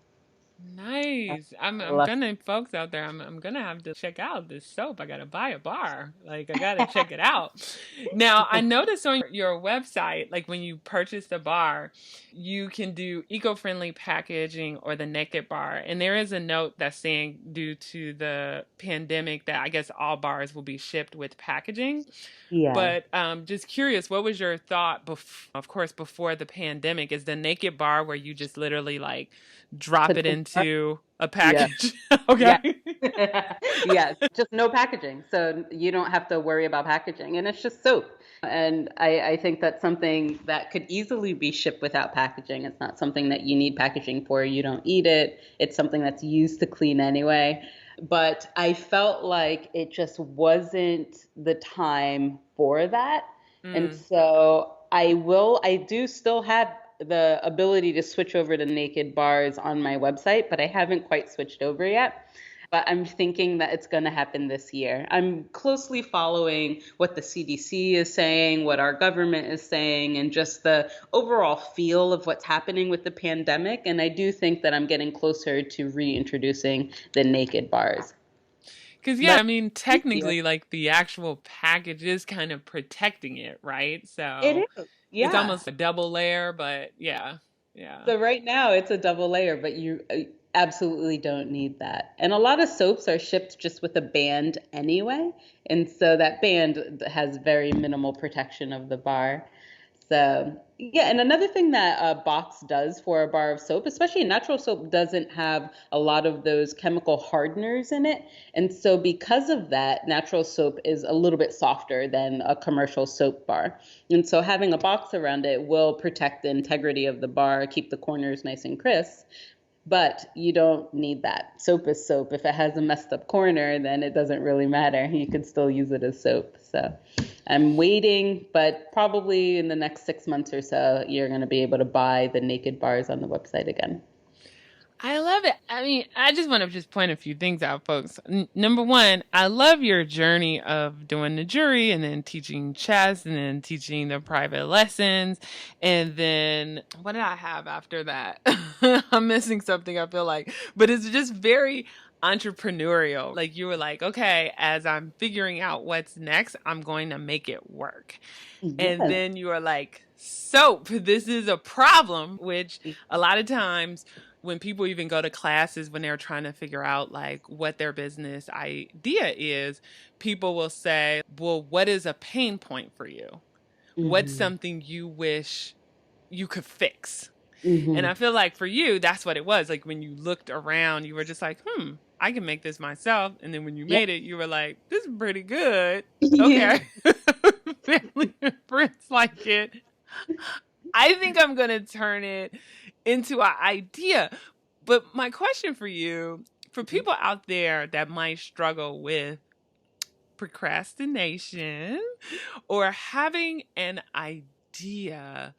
Speaker 1: Nice.
Speaker 2: I
Speaker 1: I'm
Speaker 2: love
Speaker 1: gonna folks out there, I'm gonna have to check out this soap. I gotta buy a bar. Like I gotta check it out. Now I noticed on your website, like when you purchase the bar, you can do eco-friendly packaging or the naked bar. And there is a note that's saying due to the pandemic that I guess all bars will be shipped with packaging.
Speaker 2: Yeah.
Speaker 1: But just curious, what was your thought, of course, before the pandemic? Is the naked bar where you just literally like drop
Speaker 2: Put
Speaker 1: it
Speaker 2: in the car?
Speaker 1: into a
Speaker 2: Yeah.
Speaker 1: package?
Speaker 2: Yeah.
Speaker 1: Okay.
Speaker 2: Yes, just no packaging. So you don't have to worry about packaging. And it's just soap. And I think that's something that could easily be shipped without packaging. It's not something that you need packaging for. You don't eat it. It's something that's used to clean anyway. But I felt like it just wasn't the time for that. And
Speaker 1: Mm.
Speaker 2: so I do still have the ability to switch over to naked bars on my website, but I haven't quite switched over yet. But I'm thinking that it's going to happen this year. I'm closely following what the CDC is saying, what our government is saying, and just the overall feel of what's happening with the pandemic. And I do think that I'm getting closer to reintroducing the naked bars.
Speaker 1: Because, yeah,
Speaker 2: But
Speaker 1: I mean,
Speaker 2: yeah,
Speaker 1: technically, like the actual package is kind of protecting it, right? So
Speaker 2: it is.
Speaker 1: it's
Speaker 2: Yeah.
Speaker 1: almost a double layer, but yeah, yeah.
Speaker 2: So right now it's a double layer, but you absolutely don't need that. And a lot of soaps are shipped just with a band anyway. And so that band has very minimal protection of the bar. So, yeah, and another thing that a box does for a bar of soap, especially natural soap, doesn't have a lot of those chemical hardeners in it. And so, because of that, natural soap is a little bit softer than a commercial soap bar. And so, having a box around it will protect the integrity of the bar, keep the corners nice and crisp. But you don't need that. Soap is soap. If it has a messed up corner, then it doesn't really matter. You could still use it as soap. So I'm waiting, but probably in the next 6 months or so, you're going to be able to buy the naked bars on the website again.
Speaker 1: I love it. I mean, I just want to just point a few things out, folks. Number one, I love your journey of doing the jury and then teaching chess and then teaching the private lessons. And then what did I have after that? I'm missing something, I feel like. But it's just very entrepreneurial. Like you were like, okay, as I'm figuring out what's next, I'm going to make it work. And
Speaker 2: Yes.
Speaker 1: then you are like, soap, this is a problem, which a lot of times when people even go to classes when they're trying to figure out like what their business idea is, people will say, well, what is a pain point for you? What's
Speaker 2: Mm-hmm.
Speaker 1: something you wish you could fix? And
Speaker 2: Mm-hmm.
Speaker 1: I feel like for you, that's what it was. Like when you looked around, you were just like, I can make this myself. And then when you
Speaker 2: Yep.
Speaker 1: made it, you were like, this is pretty good.
Speaker 2: Yeah.
Speaker 1: Okay. Family and friends like it. I think I'm going to turn it into an idea. But my question for you, for people out there that might struggle with procrastination or having an idea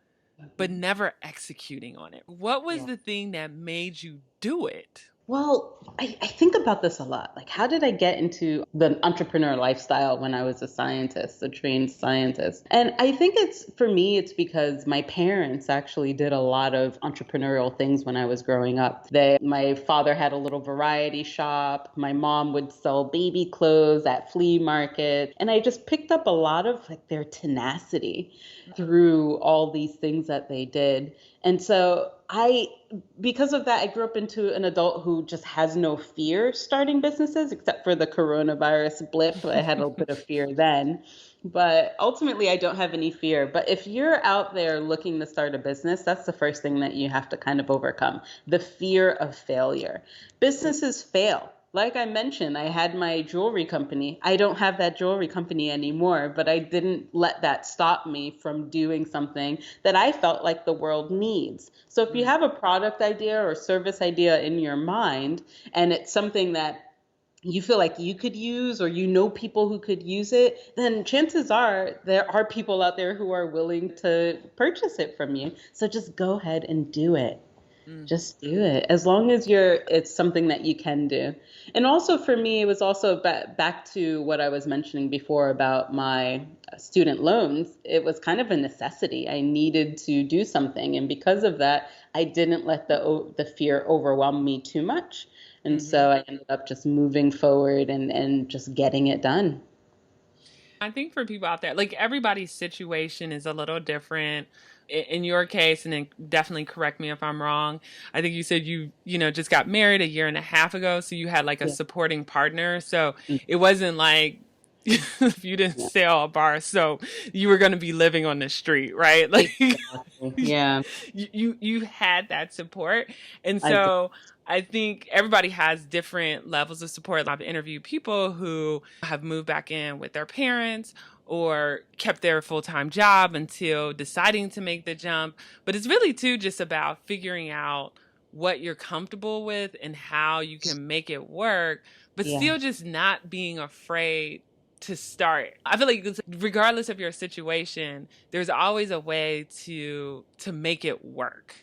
Speaker 1: but never executing on it, what was
Speaker 2: Yeah.
Speaker 1: the thing that made you do it?
Speaker 2: Well, I think about this a lot. Like, how did I get into the entrepreneur lifestyle when I was a scientist, a trained scientist? And I think for me, it's because my parents actually did a lot of entrepreneurial things when I was growing up. My father had a little variety shop. My mom would sell baby clothes at flea market. And I just picked up a lot of like their tenacity through all these things that they did. And so because of that, I grew up into an adult who just has no fear starting businesses, except for the coronavirus blip. I had a little bit of fear then. But ultimately, I don't have any fear. But if you're out there looking to start a business, that's the first thing that you have to kind of overcome, the fear of failure. Businesses fail. Like I mentioned, I had my jewelry company. I don't have that jewelry company anymore, but I didn't let that stop me from doing something that I felt like the world needs. So if you have a product idea or service idea in your mind, and it's something that you feel like you could use or you know people who could use it, then chances are there are people out there who are willing to purchase it from you. So just go ahead and do it.
Speaker 1: Mm,
Speaker 2: Just do it as long as it's something that you can do. And also for me, it was also back to what I was mentioning before about my student loans. It was kind of a necessity. I needed to do something. And because of that, I didn't let the fear overwhelm me too much. And
Speaker 1: mhm.
Speaker 2: so I ended up just moving forward and just getting it done.
Speaker 1: I think for people out there, like everybody's situation is a little different. In your case, and then definitely correct me if I'm wrong. I think you said you just got married a year and a half ago, so you had like a
Speaker 2: Yeah.
Speaker 1: supporting partner. So it wasn't like if you didn't
Speaker 2: Yeah.
Speaker 1: sell a bar, so you were going to be living on the street, right? Like
Speaker 2: Exactly. Yeah.
Speaker 1: you had that support, and
Speaker 2: I did.
Speaker 1: so I think everybody has different levels of support. I've interviewed people who have moved back in with their parents or kept their full-time job until deciding to make the jump. But it's really too just about figuring out what you're comfortable with and how you can make it work, but
Speaker 2: Yeah.
Speaker 1: still just not being afraid to start. I feel like regardless of your situation, there's always a way to make it work.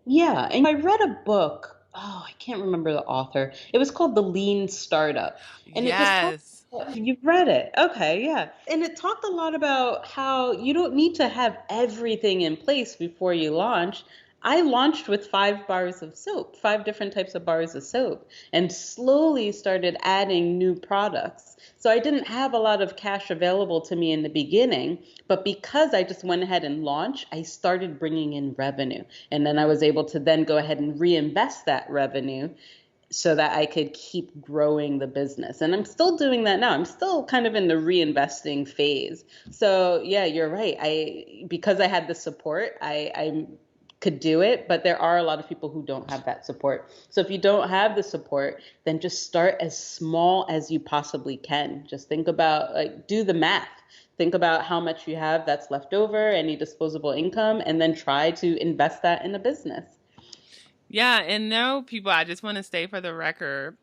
Speaker 2: Yeah, and I read a book. Oh, I can't remember the author. It was called The Lean Startup. And it just talked,
Speaker 1: Yes.
Speaker 2: you've read it. Okay, yeah. And it talked a lot about how you don't need to have everything in place before you launch. I launched with 5 bars of soap, 5 different types of bars of soap, and slowly started adding new products. So I didn't have a lot of cash available to me in the beginning, but because I just went ahead and launched, I started bringing in revenue. And then I was able to then go ahead and reinvest that revenue so that I could keep growing the business. And I'm still doing that now. I'm still kind of in the reinvesting phase. So yeah, you're right. Because I had the support, I could do it, but there are a lot of people who don't have that support. So if you don't have the support, then just start as small as you possibly can. Just think about, like, do the math. Think about how much you have that's left over, any disposable income, and then try to invest that in a business.
Speaker 1: Yeah, and no, people, I just want to stay for the record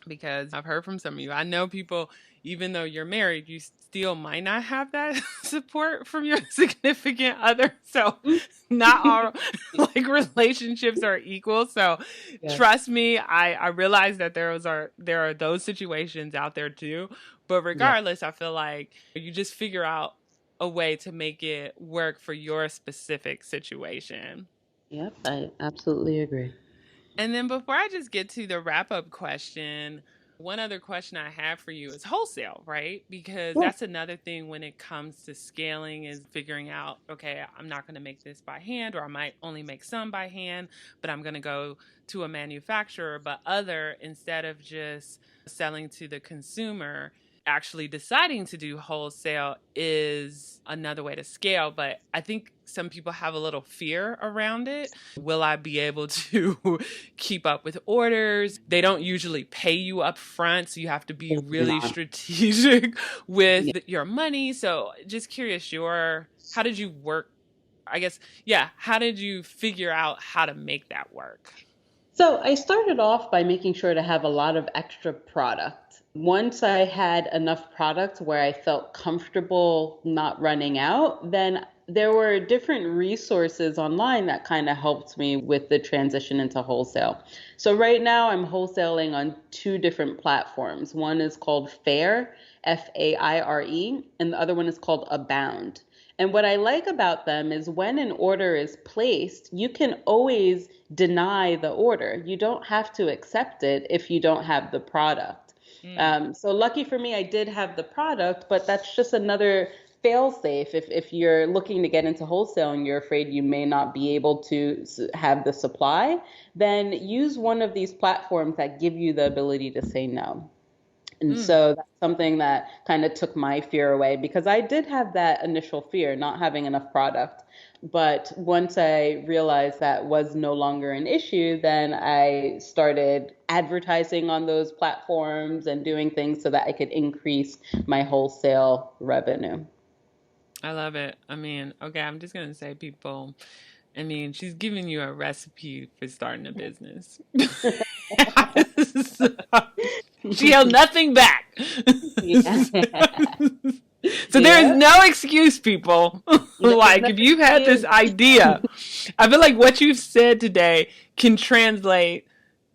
Speaker 1: because I've heard from some of you. I know people, even though you're married, you still might not have that support from your significant other. So, not all like relationships are equal. So,
Speaker 2: Yeah.
Speaker 1: trust me, I realize that there are those situations out there too. But
Speaker 2: Yeah.
Speaker 1: regardless, I feel like you just figure out a way to make it work for your specific situation.
Speaker 2: Yep, I absolutely agree.
Speaker 1: And then before I just get to the wrap up question, one other question I have for you is wholesale, right? Because
Speaker 2: Yeah.
Speaker 1: that's another thing when it comes to scaling is figuring out, okay, I'm not going to make this by hand, or I might only make some by hand, but I'm going to go to a manufacturer, but other instead of just selling to the consumer. Actually deciding to do wholesale is another way to scale, but I think some people have a little fear around it. Will I be able to keep up with orders? They don't usually pay you up front, so you have to be
Speaker 2: Definitely
Speaker 1: really
Speaker 2: not.
Speaker 1: strategic
Speaker 2: Yeah.
Speaker 1: with your money. So just curious, how did you work I guess, yeah, how did you figure out how to make that work?
Speaker 2: So I started off by making sure to have a lot of extra product. Once I had enough product where I felt comfortable not running out, then there were different resources online that kind of helped me with the transition into wholesale. So right now I'm wholesaling on two different platforms. One is called Fair, Faire, and the other one is called Abound. And what I like about them is when an order is placed, you can always deny the order. You don't have to accept it if you don't have the product.
Speaker 1: Mm,
Speaker 2: So lucky for me, I did have the product, but that's just another fail safe. If you're looking to get into wholesale and you're afraid you may not be able to have the supply, then use one of these platforms that give you the ability to say no. And
Speaker 1: mm.
Speaker 2: so that's something that kind of took my fear away because I did have that initial fear, not having enough product. But once I realized that was no longer an issue, then I started advertising on those platforms and doing things so that I could increase my wholesale revenue.
Speaker 1: I love it. I mean, okay, I'm just gonna say, people. I mean, she's giving you a recipe for starting a business. She held nothing back.
Speaker 2: Yeah.
Speaker 1: So there is
Speaker 2: Yeah.
Speaker 1: no excuse, people.
Speaker 2: There's
Speaker 1: Like,
Speaker 2: no
Speaker 1: if you had this
Speaker 2: excuse.
Speaker 1: idea, I feel like what you've said today can translate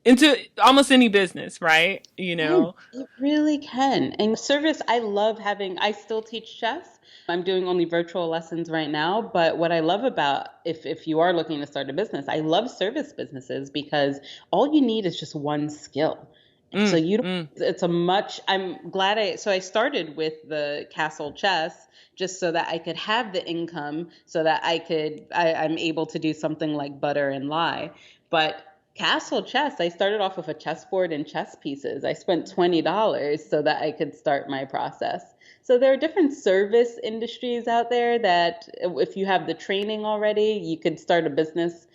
Speaker 1: into almost any business, right? You
Speaker 2: Can.
Speaker 1: know?
Speaker 2: It really can. And service, I love having, I still teach chess. I'm doing only virtual lessons right now. But what I love about if you are looking to start a business, I love service businesses because all you need is just one skill. So
Speaker 1: Mm,
Speaker 2: you don't,
Speaker 1: mm,
Speaker 2: it's a much, I'm glad so I started with the Castle Chess just so that I could have the income so that I'm able to do something like butter and lie. But Castle Chess, I started off with a chessboard and chess pieces. I spent $20 so that I could start my process. So there are different service industries out there that if you have the training already, you could start a business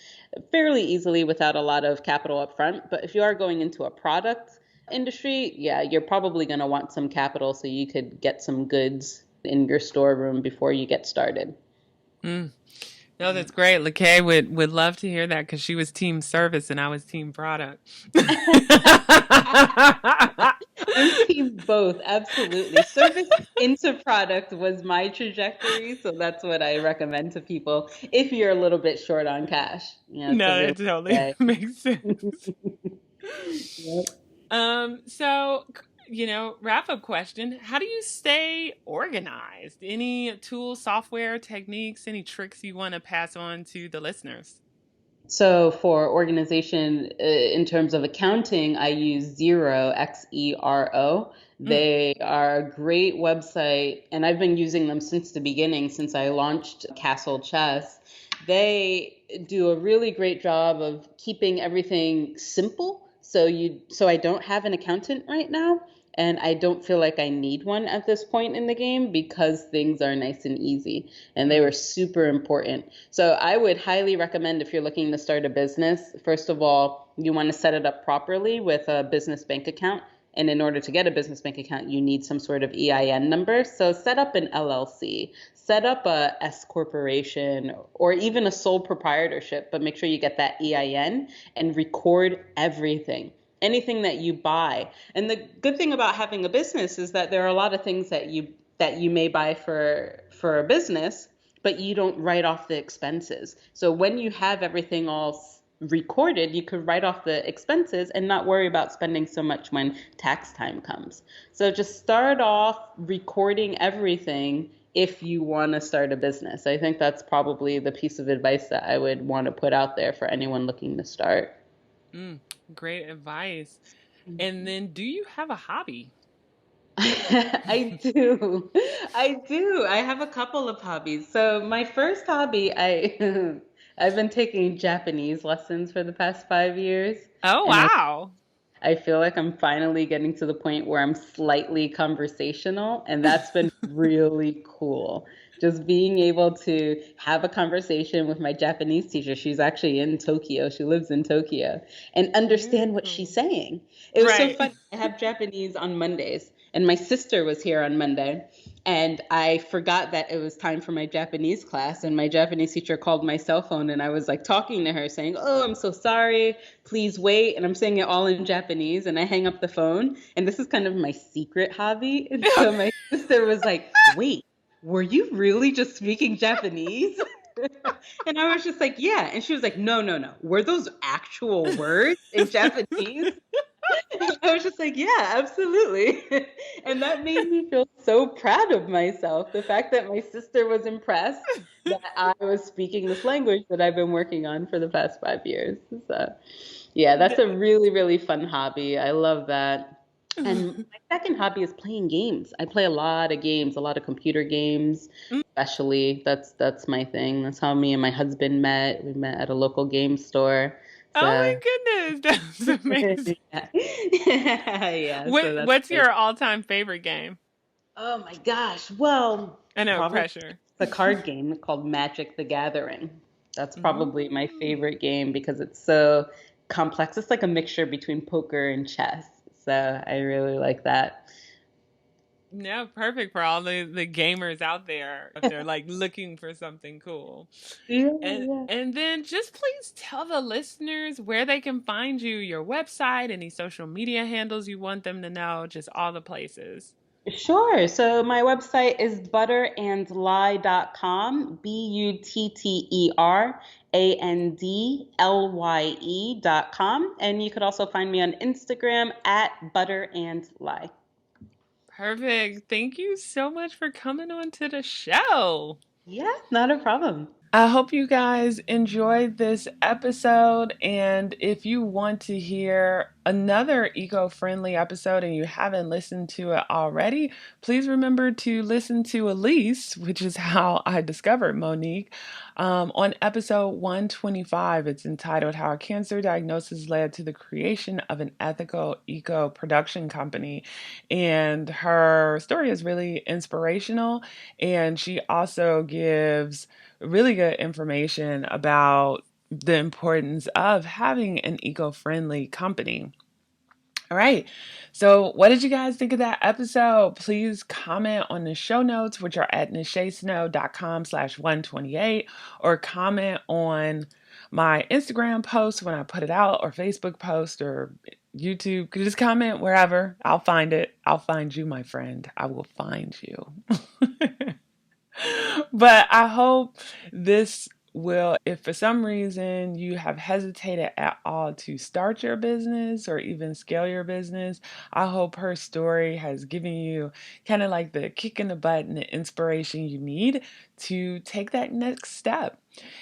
Speaker 2: fairly easily without a lot of capital up front. But if you are going into a product industry, yeah, you're probably going to want some capital so you could get some goods in your storeroom before you get started.
Speaker 1: mm. No, that's great. LaKay would love to hear that because she was team service and I was team product.
Speaker 2: I'm team both, absolutely. Service into product was my trajectory, so that's what I recommend to people if you're a little bit short on cash. It's a
Speaker 1: No,
Speaker 2: really
Speaker 1: that totally
Speaker 2: good
Speaker 1: makes sense.
Speaker 2: way.
Speaker 1: So, wrap up question. How do you stay organized? Any tools, software, techniques, any tricks you want to pass on to the listeners?
Speaker 2: So for organization, in terms of accounting, I use Xero, Xero.
Speaker 1: Mm,
Speaker 2: They are a great website, and I've been using them since the beginning, since I launched Castle Chess. They do a really great job of keeping everything simple. So I don't have an accountant right now, and I don't feel like I need one at this point in the game because things are nice and easy, and they
Speaker 1: mm,
Speaker 2: were super important. So I would highly recommend if you're looking to start a business, first of all, you want to set it up properly with a business bank account. And in order to get a business bank account, you need some sort of EIN number. So set up an LLC, set up a S corporation, or even a sole proprietorship, but make sure you get that EIN and record everything. Anything that you buy. And the good thing about having a business is that there are a lot of things that you may buy for a business, but you don't write off the expenses. So when you have everything all recorded, you could write off the expenses and not worry about spending so much when tax time comes. So just start off recording everything if you want to start a business. I think that's probably the piece of advice that I would want to put out there for anyone looking to start.
Speaker 1: mm. Great advice. And then, do you have a hobby?
Speaker 2: I do. I do. I have a couple of hobbies. So my first hobby, I've been taking Japanese lessons for the past 5 years,
Speaker 1: Oh,
Speaker 2: and
Speaker 1: wow.
Speaker 2: I feel like I'm finally getting to the point where I'm slightly conversational, and that's been really cool. Just being able to have a conversation with my Japanese teacher. She's actually in Tokyo. She lives in Tokyo, and
Speaker 1: Very
Speaker 2: understand what she's
Speaker 1: cool.
Speaker 2: saying. It was so
Speaker 1: Right.
Speaker 2: fun. I have Japanese on Mondays, and my sister was here on Monday. And I forgot that it was time for my Japanese class, and my Japanese teacher called my cell phone, and I was like talking to her saying, "Oh, I'm so sorry. Please wait." And I'm saying it all in Japanese, and I hang up the phone. And this is kind of my secret hobby. And so my sister was like, "Wait, were you really just speaking Japanese?" And I was just like, "Yeah." And she was like, "No, no, no. Were those actual words in Japanese?" I was just like, yeah, absolutely. And that made me feel so proud of myself. The fact that my sister was impressed that I was speaking this language that I've been working on for the past 5 years. So, yeah, that's a really, really fun hobby. I love that. And my second hobby is playing games. I play a lot of games, a lot of computer games, especially. That's my thing. That's how me and my husband met. We met at a local game store.
Speaker 1: Oh
Speaker 2: So
Speaker 1: my goodness, that's amazing.
Speaker 2: yeah. Yeah, so that's
Speaker 1: What's
Speaker 2: good.
Speaker 1: your all-time favorite game?
Speaker 2: Oh my gosh. Well,
Speaker 1: I know,
Speaker 2: probably
Speaker 1: pressure.
Speaker 2: the card game called Magic the Gathering. That's probably my
Speaker 1: Mm.
Speaker 2: favorite game because it's so complex. It's like a mixture between poker and chess. So I really like that.
Speaker 1: Yeah, perfect for all the gamers out there if they're like looking for something cool.
Speaker 2: Yeah,
Speaker 1: And
Speaker 2: yeah.
Speaker 1: and then just please tell the listeners where they can find you, your website, any social media handles you want them to know, just all the places.
Speaker 2: Sure. So my website is butterandlye.com, butterandlye.com. And you could also find me on Instagram at butterandlye.
Speaker 1: Perfect. Thank you so much for coming on to the show.
Speaker 2: Yeah, not a problem.
Speaker 1: I hope you guys enjoyed this episode. And if you want to hear another eco friendly episode and you haven't listened to it already, please remember to listen to Elise, which is how I discovered Monique, on episode 125. It's entitled How a Cancer Diagnosis Led to the Creation of an Ethical Eco Production Company. And her story is really inspirational. And she also gives really good information about the importance of having an eco-friendly company. All right. So, what did you guys think of that episode? Please comment on the show notes, which are at nachesnow.com/128, or comment on my Instagram post when I put it out, or Facebook post, or YouTube. Just comment wherever. I'll find it. I'll find you, my friend. I will find you. But I hope this will, if for some reason you have hesitated at all to start your business or even scale your business, I hope her story has given you kind of like the kick in the butt and the inspiration you need to take that next step.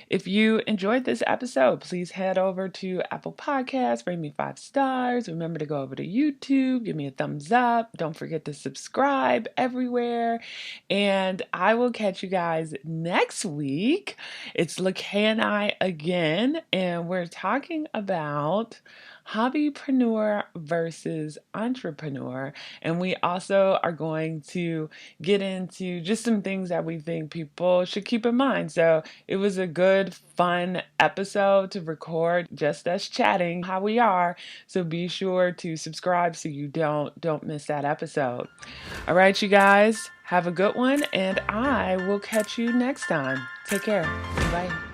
Speaker 1: If you enjoyed this episode, please head over to Apple Podcasts, rate me 5 stars. Remember to go over to YouTube, give me a thumbs up. Don't forget to subscribe everywhere. And I will catch you guys next week. It's Lakai and I again, and we're talking about hobbypreneur versus entrepreneur. And we also are going to get into just some things that we think people should keep in mind. So it was a good, fun episode to record, just us chatting how we are. So be sure to subscribe so you don't miss that episode. All right, you guys, have a good one, and I will catch you next time. Take care. Bye.